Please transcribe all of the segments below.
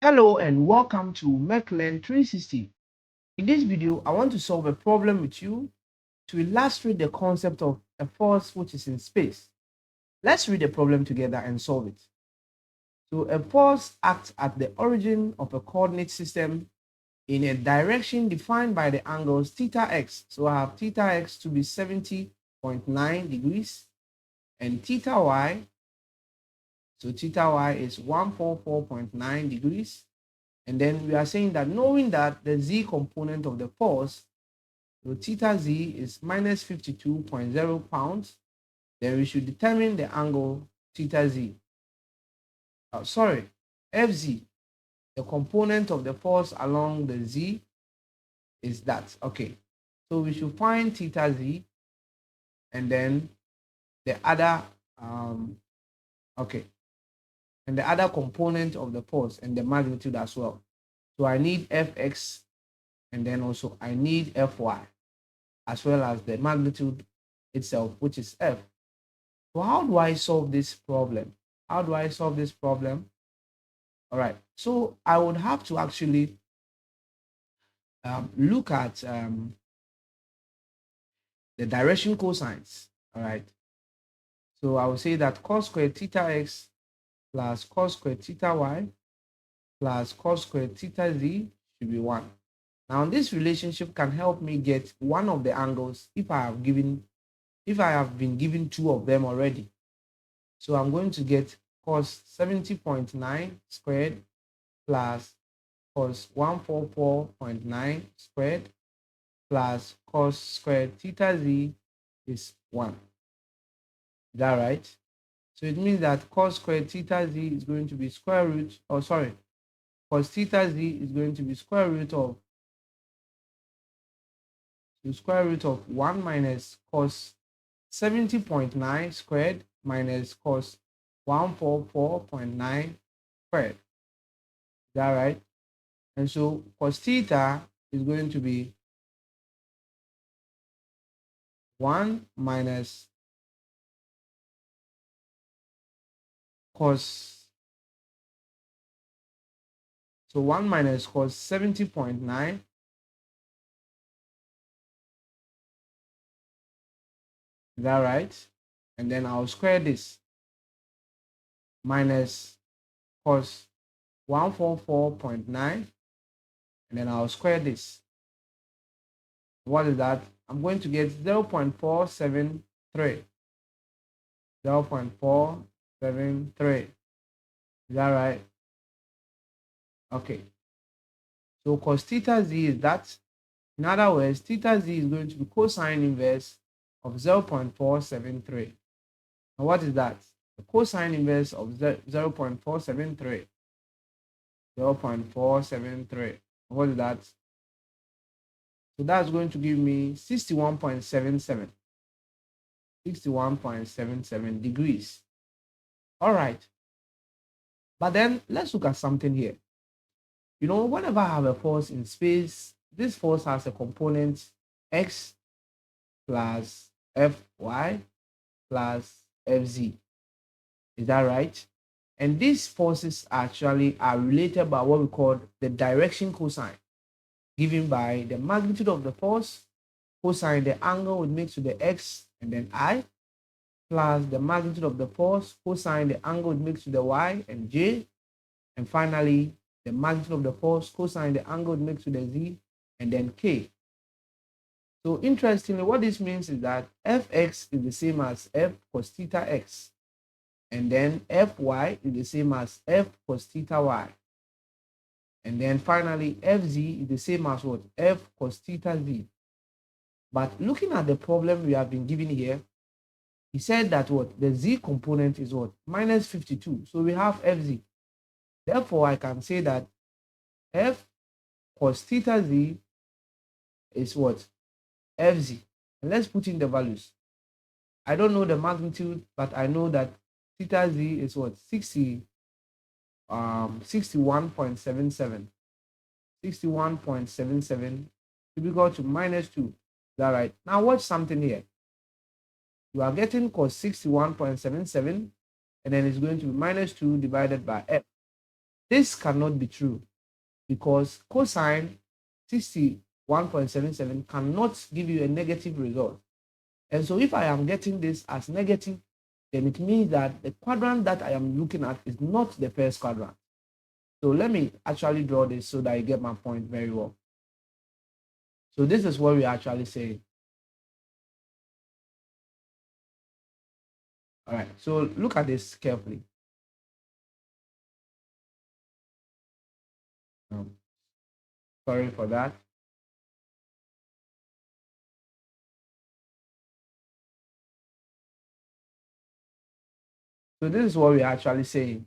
Hello and welcome to MechLearn 360. In this video, I want to solve a problem with you to illustrate the concept of a force which is in space. Let's read the problem together and solve it. So a force acts at the origin of a coordinate system in a direction defined by the angles theta x. So I have theta x to be 70.9 degrees and theta y. So theta y is 144.9 degrees. And then we are saying that knowing that the z component of the force, so theta z is minus 52.0 pounds, then we should determine the angle theta z. Sorry, Fz, the component of the force along the z is that. Okay, so we should find theta z and then the other, okay, and the other component of the force and the magnitude as well. So I need Fx and then also I need Fy, as well as the magnitude itself, which is F. So how do I solve this problem? How do I solve this problem? All right, so I would have to actually look at the direction cosines. All right, so I will say that cos squared theta x plus cos squared theta y plus cos squared theta z should be 1. Now this relationship can help me get one of the angles if I have been given two of them already. So I'm going to get cos 70.9 squared plus cos 144.9 squared plus cos squared theta z is 1. Is that right? So it means that cos squared theta z is going to be square root, or sorry, cos theta z is going to be square root of 1 minus cos 70.9 squared minus cos 144.9 squared. Is that right? And so cos theta is going to be 1 minus cos, so 1 minus cos 70.9 . Is that right? And then I'll square this minus cos 144.9, and then I'll square this. What is that? I'm going to get 0.473. 0.473. Is that right? Okay. So cos theta z is that. In other words, theta z is going to be cosine inverse of 0.473. And what is that? The cosine inverse of 0.473. 0.473. What is that? So that's going to give me 61.77. 61.77 degrees. All right. But then let's look at something here. You know, whenever I have a force in space, this force has a component x plus Fy plus Fz. Is that right? And these forces actually are related by what we call the direction cosine, given by the magnitude of the force, cosine the angle it makes to the x and then I, plus the magnitude of the force, cosine the angle it makes to the y and j, and finally the magnitude of the force, cosine the angle it makes to the z and then k. So interestingly, what this means is that Fx is the same as F cos theta x, and then Fy is the same as F cos theta y. And then finally, Fz is the same as what? F cos theta z. But looking at the problem we have been given here, he said that what? The z component is what? Minus 52. So we have Fz. Therefore, I can say that F cos theta z is what? Fz. And let's put in the values. I don't know the magnitude, but I know that theta z is what? 61.77. 61.77 to be equal to minus 2. Is that right? Now watch something here. You are getting cos 61.77, and then it's going to be minus 2 divided by f. this cannot be true because cosine 61.77 cannot give you a negative result. And so if I am getting this as negative, then it means that the quadrant that I am looking at is not the first quadrant. So let me actually draw this so that you get my point very well. So this is what we're actually saying. All right, so look at this carefully. Sorry for that. So this is what we're actually saying.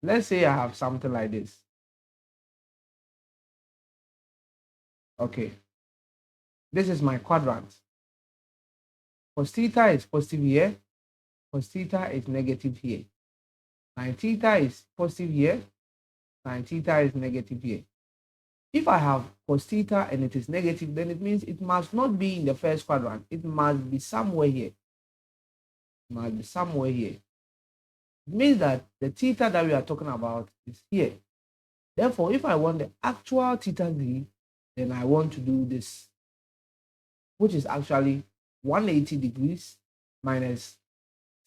Let's say I have something like this. Okay, this is my quadrant. Cos theta is positive here, cos theta is negative here. Sin theta is positive here, sin theta is negative here. If I have cos theta and it is negative, then it means it must not be in the first quadrant. It must be somewhere here. It must be somewhere here. It means that the theta that we are talking about is here. Therefore, if I want the actual theta z, then I want to do this, which is actually 180 degrees minus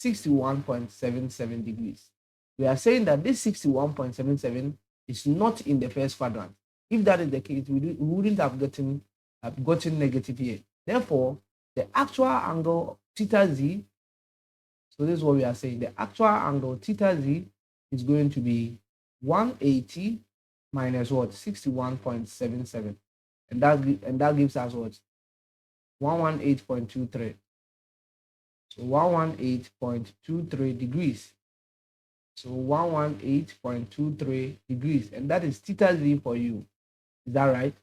61.77 degrees. We are saying that this 61.77 is not in the first quadrant. If that is the case, we wouldn't have gotten negative here. Therefore, the actual angle theta z, so this is what we are saying, the actual angle theta z is going to be 180 minus what? 61.77. And that gives us what? 118.23. So 118.23 degrees. So 118.23 degrees. And that is theta z for you. Is that right?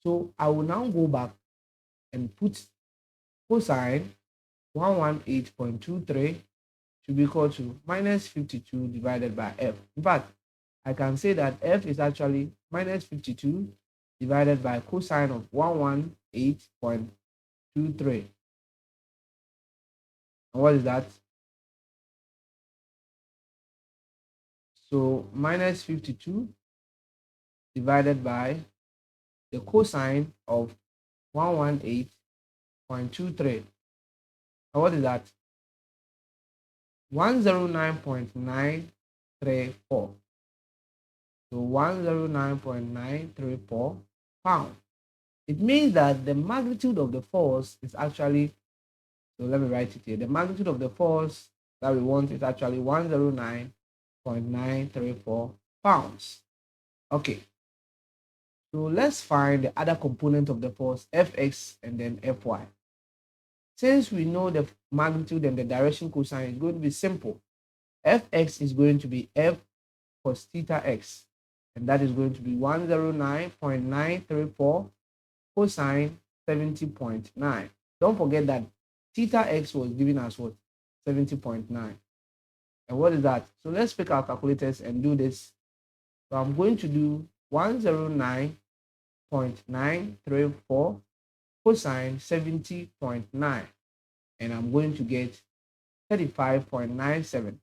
So I will now go back and put cosine 118.23 to be equal to minus 52 divided by f. In fact, I can say that f is actually minus 52 divided by cosine of 118.23. And what is that? So minus 52 divided by the cosine of 118.23. And what is that? 109.934. So 109.934 pounds. It means that the magnitude of the force is actually, so let me write it here. The magnitude of the force that we want is actually 109.934 pounds. Okay. So let's find the other component of the force, Fx and then Fy. Since we know the magnitude and the direction cosine, is going to be simple. Fx is going to be F cos theta x, and that is going to be 109.934 cosine 70.9. Don't forget that theta x was giving us what? 70.9. And what is that? So let's pick our calculators and do this. So I'm going to do 109.934 cosine 70.9, and I'm going to get 35.97.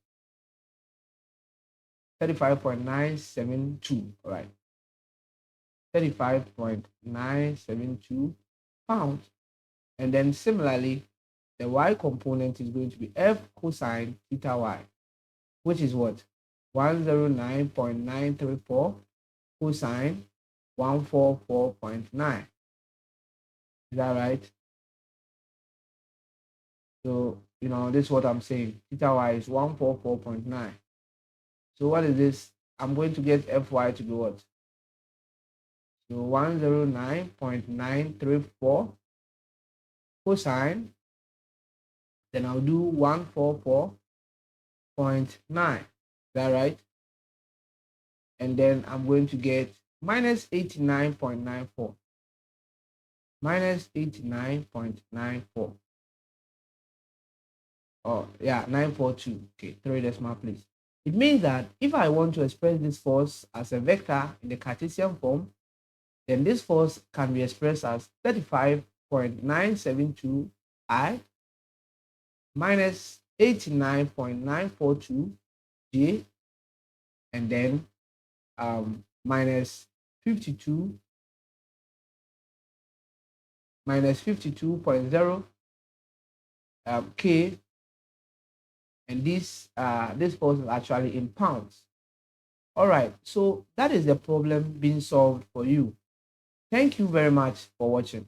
35.972, all right. 35.972 pounds. And then similarly, the y component is going to be f cosine theta y, which is what? 109.934 cosine 144.9. Is that right? So, this is what I'm saying. Theta y is 144.9. So what is this? I'm going to get Fy to be what? So 109.934 cosine. Then I'll do 144.9. Is that right? And then I'm going to get minus 89.94. Minus 89.94. Oh, yeah, 942. Okay, 3 decimal place. It means that if I want to express this force as a vector in the Cartesian form, then this force can be expressed as 35.972 I minus 89.942 J, and then minus 52 minus 52.0 K, and this force is actually in pounds. All right, so that is the problem being solved for you. Thank you very much for watching.